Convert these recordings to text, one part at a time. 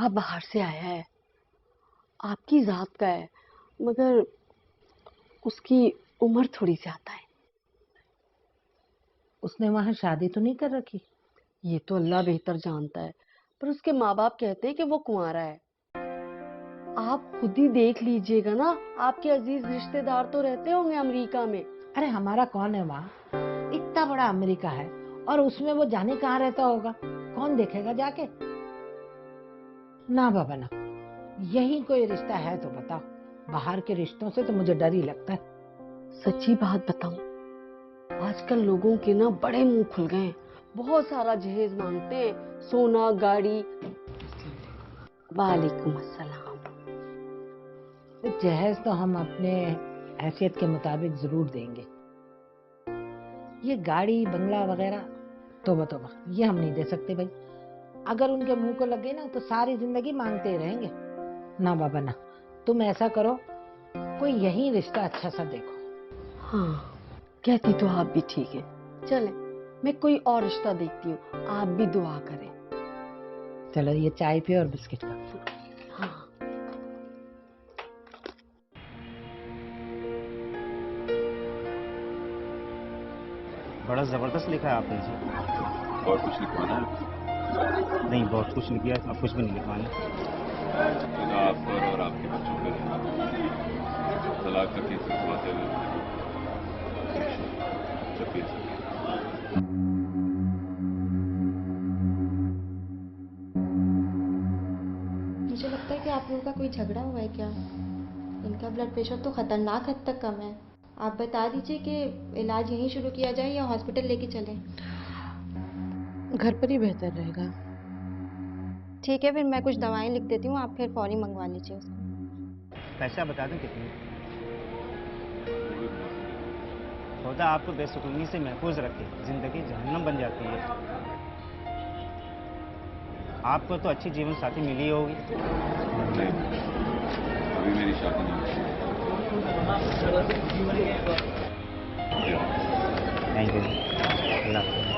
लड़का बाहर से आया है, आपकी जात का है, मगर उसकी उम्र थोड़ी ज्यादा है। उसने वहां शादी तो नहीं कर रखी? ये तो अल्लाह बेहतर जानता है, पर उसके माँ बाप कहते हैं कि वो कुंवारा है। आप खुद ही देख लीजिएगा ना, आपके अजीज रिश्तेदार तो रहते होंगे अमेरिका में। अरे हमारा कौन है वहाँ, इतना बड़ा अमेरिका है, और उसमें वो जाने कहाँ रहता होगा, कौन देखेगा जाके। ना बाबा ना, यही कोई रिश्ता है तो बताओ, बाहर के रिश्तों से तो मुझे डर ही लगता है। सच्ची बात बताऊं, आजकल लोगों के ना बड़े मुंह खुल गए हैं, बहुत सारा जहेज मांगते हैं, सोना गाड़ी। वालेकुम अस्सलाम। जहेज तो हम अपने हैसियत के मुताबिक जरूर देंगे, ये गाड़ी बंगला वगैरह तोबा तोबा ये हम नहीं दे सकते भाई। अगर उनके मुंह को लगे ना तो सारी जिंदगी मांगते ही रहेंगे। ना बाबा ना, तुम ऐसा करो, कोई यही रिश्ता अच्छा सा देखो। हाँ, कहती तो आप भी ठीक है। चले, मैं कोई और रिश्ता देखती हूँ, आप भी दुआ करें। चलो ये चाय पियो और बिस्किट खा। हाँ। बड़ा जबरदस्त लिखा है आपने जी। बहुत कुछ लिखवाना है? नहीं, बहुत कुछ लिख दिया, अब कुछ भी नहीं लिखवाना। तो आप पर और आपके बच्चों पर तलाक का केस लिखवाते हुए मुझे लगता है कि आप लोगों का कोई झगड़ा हुआ है क्या? इनका ब्लड प्रेशर तो खतरनाक हद तक कम है। आप बता दीजिए कि इलाज यहीं शुरू किया जाए या हॉस्पिटल लेके चलें। घर पर ही बेहतर रहेगा। ठीक है, फिर मैं कुछ दवाएं लिख देती हूँ, आप फिर फौरी मंगवा लीजिए उसको। पैसा बता दें कितने? खुदा आपको बेसुकूनी से महफूज रखे, जिंदगी जहन्नम बन जाती है। आपको तो अच्छी जीवन साथी मिली होगी। नहीं, अभी मेरी शादी नहीं हुई। थैंक यू, अल्लाह हाफ़िज़।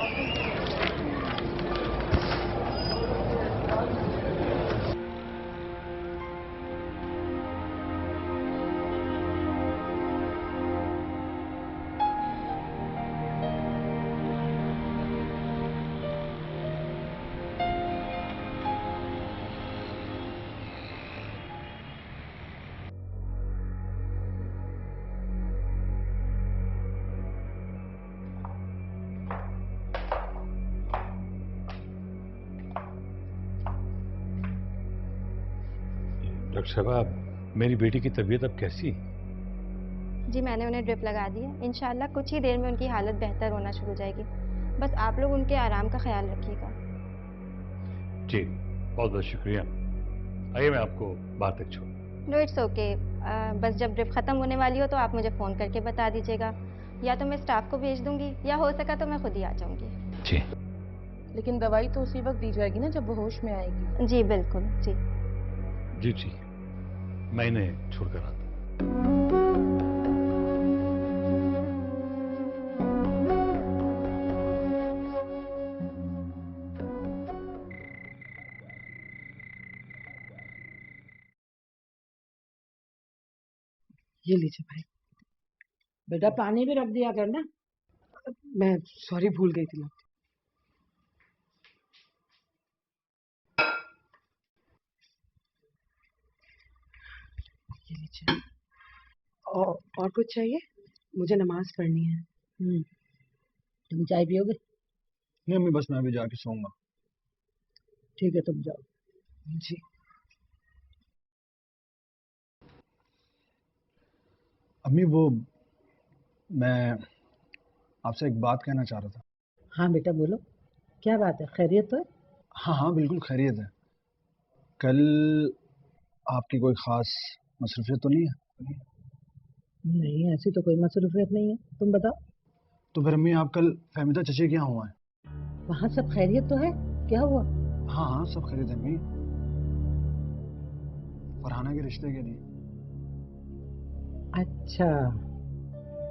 डॉक्टर साहब, मेरी बेटी की तबीयत अब कैसी है? जी, मैंने उन्हें ड्रिप लगा दी है। इंशाल्लाह कुछ ही देर में उनकी हालत बेहतर होना शुरू हो जाएगी। बस आप लोग उनके आराम का ख्याल रखिएगा। जी, बहुत बहुत शुक्रिया। आइए मैं आपको बाहर तक छोड़। No, it's okay. बस जब ड्रिप ख़त्म होने वाली हो तो आप मुझे फ़ोन करके बता दीजिएगा, या तो मैं स्टाफ को भेज दूंगी या हो सका तो मैं खुद ही आ जाऊंगी। जी लेकिन दवाई तो उसी वक्त दी जाएगी ना जब वो होश में आएगी। जी बिल्कुल। जी जी जी, मैं इन्हें छोड़कर आता हूं। ये लीजिए भाई। बेटा पानी भी रख दिया करना। मैं सॉरी, भूल गई थी। ये लीजिए। और कुछ चाहिए? मुझे नमाज पढ़नी है। तुम चाय पियोगे? नहीं अम्मी, बस मैं भी जाके सोऊंगा। ठीक है, तुम जाओ। जी। अम्मी, वो मैं आपसे एक बात कहना चाह रहा था। हाँ बेटा बोलो, क्या बात है, खैरियत तो है? हाँ हाँ, बिल्कुल खैरियत है। कल आपकी कोई ख़ास मसरूफियत तो नहीं है? नहीं, ऐसी तो कोई मसरूफियत नहीं है, तुम बताओ। तो फिर अम्मी, आप कल फहमीदा चचे के यहाँ हुआ है? वहाँ सब खैरियत तो है, क्या हुआ? हाँ हाँ, सब खैरियत है अम्मी। फरहाना के रिश्ते के लिए। अच्छा,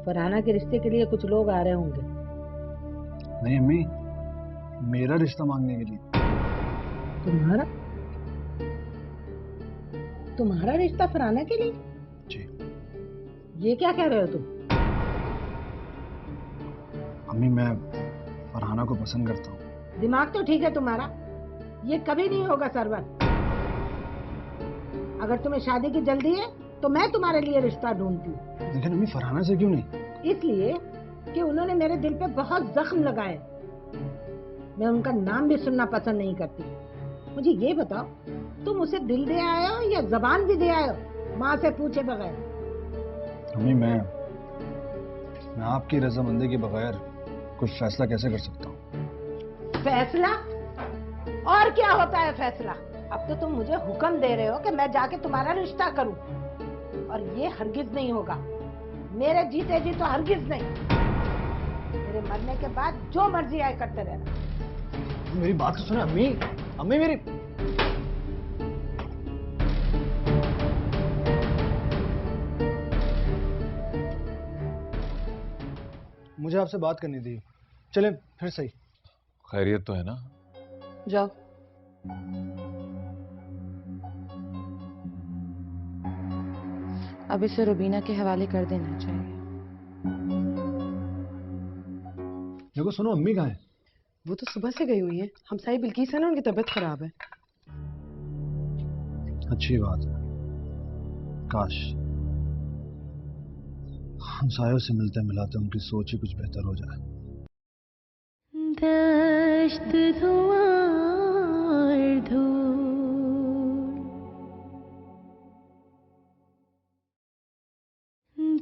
फरहाना के रिश्ते के लिए कुछ लोग आ रहे होंगे। नहीं अम्मी, मेरा रिश्ता मांगने के लिए। तुम्हारा? तुम्हारा रिश्ता फरहाना के लिए? जी। ये क्या कह रहे हो तुम? अम्मी, मैं फरहाना को पसंद करता हूँ। दिमाग तो ठीक है तुम्हारा, ये कभी नहीं होगा सरवर। अगर तुम्हें शादी की जल्दी है तो मैं तुम्हारे लिए रिश्ता ढूंढती हूँ। लेकिन अम्मी, फरहाना से क्यों नहीं? इसलिए कि उन्होंने मेरे दिल पे बहुत जख्म लगाए। मैं उनका नाम भी सुनना पसंद नहीं करती। मुझे ये बताओ, तुम उसे दिल दे आए हो या जबान भी दे आए हो माँ से पूछे बगैर? अम्मी, मैं आपकी रजामंदी के बगैर कुछ फैसला कैसे कर सकता हूँ? फैसला? और क्या होता है फैसला? अब तो तुम मुझे हुक्म दे रहे हो कि मैं जाके तुम्हारा रिश्ता करूं, और ये हरगिज नहीं होगा। मेरे जीते जी तो हरगिज नहीं। मेरे मरने के बाद जो मर्जी आए करते रहना। मेरी बात तो सुनो अम्मी। अम्मी, मेरी मुझे आपसे बात करनी थी। चले फिर सही। खैरियत तो है ना? जाओ। अब इसे रुबीना के हवाले कर देना चाहिए। देखो सुनो, अम्मी कहाँ है? वो तो सुबह से गई हुई है। हमसाई बिल्किस है ना, उनकी तबीयत खराब है। अच्छी बात है। काश हमसायों से मिलते मिलाते उनकी सोच ही कुछ बेहतर हो जाए। दश्त धुआं धूल,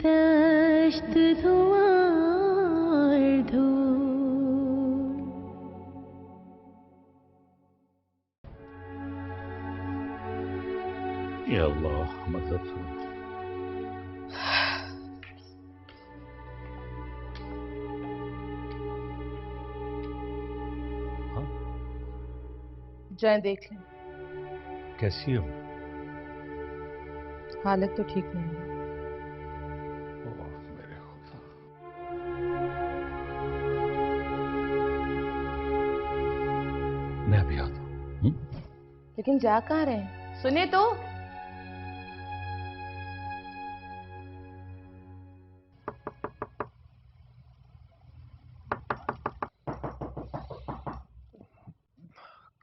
दश्त धुआं धूल। या अल्लाह मदद हो। जाए देख लें। कैसी हो? हालत तो ठीक नहीं है। ओह, मेरे खुदा। मैं अभी आता हूँ। लेकिन जा कहाँ रहे हैं? सुने तो।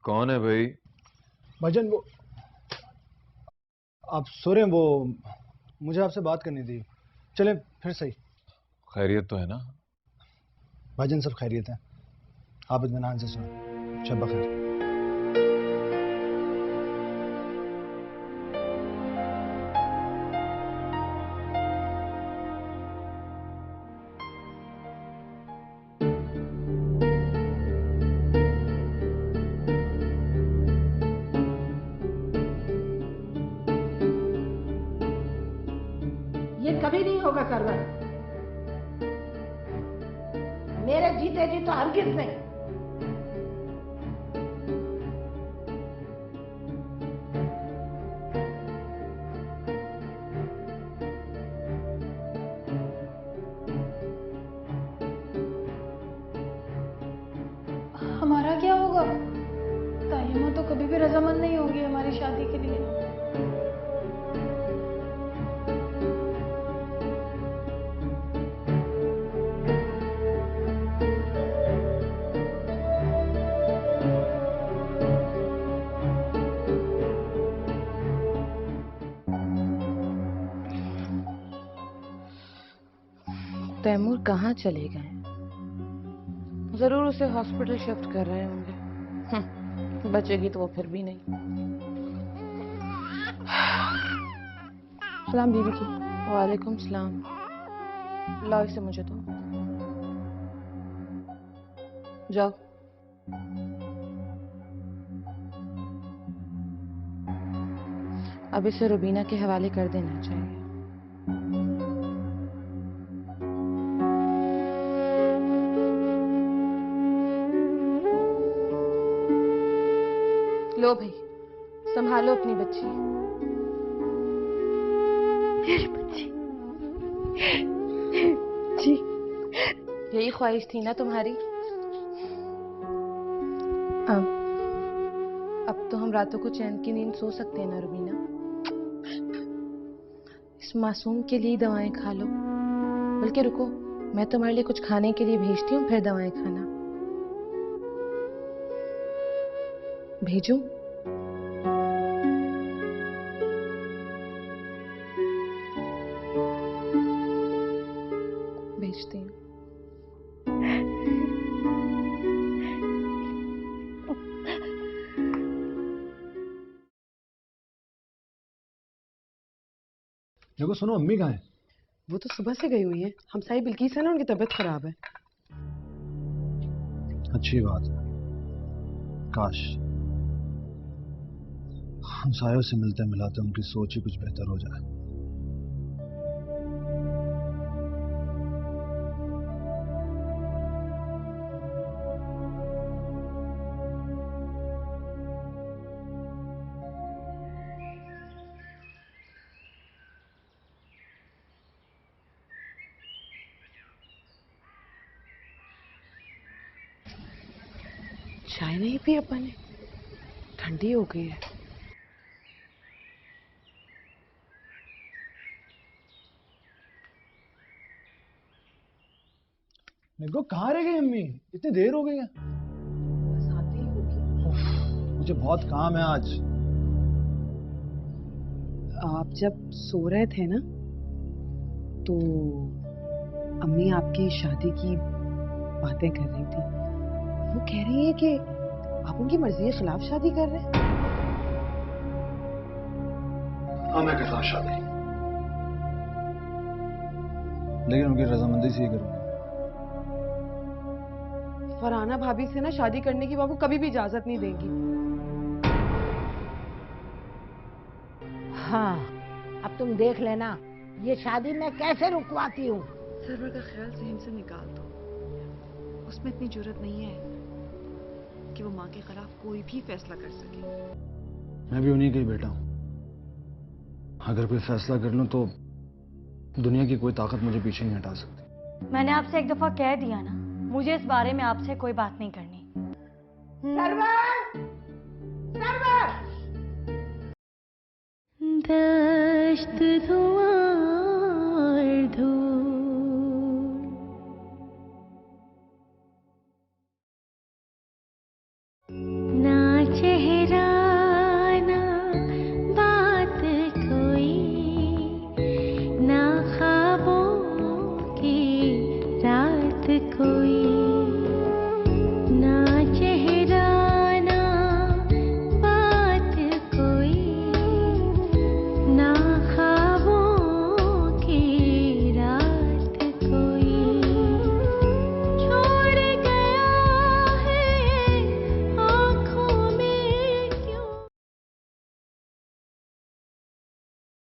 कौन है भाई? भाईजान, वो आप सो रहे हैं? वो मुझे आपसे बात करनी थी। चले फिर सही। खैरियत तो है ना? भाईजान, सब खैरियत है। आप इत्मीनान से सोएं। शब बखैर। ये कभी नहीं होगा सरवर। मेरे जीते जी तो हरगिज नहीं। हमारा क्या होगा? तालिमा तो कभी भी रजामंद नहीं होगी हमारी शादी के लिए। तैमूर कहाँ चले गए? जरूर उसे हॉस्पिटल शिफ्ट कर रहे होंगे। बचेगी तो वो फिर भी नहीं। सलाम बीबी जी। वालेकुम सलाम। लाओ इसे मुझे तो। जाओ। अब इसे रुबीना के हवाले कर देना चाहिए। लो भाई, संभालो अपनी बच्ची। मेरी बच्ची जी। यही ख्वाहिश थी ना तुम्हारी? अब तो हम रातों को चैन की नींद सो सकते हैं ना रुबीना? इस मासूम के लिए दवाएं खा लो। बल्कि रुको, मैं तुम्हारे लिए कुछ खाने के लिए भेजती हूँ, फिर दवाएं खाना। भेजूं? भेजती हूँ। देखो सुनो, अम्मी कहाँ है? वो तो सुबह से गई हुई है। हम सारी बिल्किस है ना, उनकी तबीयत खराब है। अच्छी बात है। काश हम सायों से मिलते मिलाते उनकी सोच ही कुछ बेहतर हो जाए। चाय नहीं पी अपन ने, ठंडी हो गई है। देखो कहाँ रह गई अम्मी? इतनी देर हो गई है। बस आते ही होगी। उफ, मुझे बहुत काम है आज। आप जब सो रहे थे ना, तो अम्मी आपकी शादी की बातें कर रही थी। वो कह रही है कि आप उनकी मर्जी के खिलाफ शादी कर रहे हैं। हाँ, मैं करता हूँ शादी, लेकिन उनकी रजामंदी से ही करूँगा। फरहाना भाभी से ना शादी करने की बाबू कभी भी इजाजत नहीं देंगी। हाँ, अब तुम देख लेना ये शादी मैं कैसे रुकवाती हूँ। सरवर का ख्याल जहन से निकाल दो। उसमें इतनी जुर्रत नहीं है कि वो माँ के खिलाफ कोई भी फैसला कर सके। मैं भी उन्हीं का ही बेटा हूँ। अगर कोई फैसला कर लूं तो दुनिया की कोई ताकत मुझे पीछे नहीं हटा सकती। मैंने आपसे एक दफा कह दिया ना, मुझे इस बारे में आपसे कोई बात नहीं करनी। सरवर! सरवर! दश्त धुआं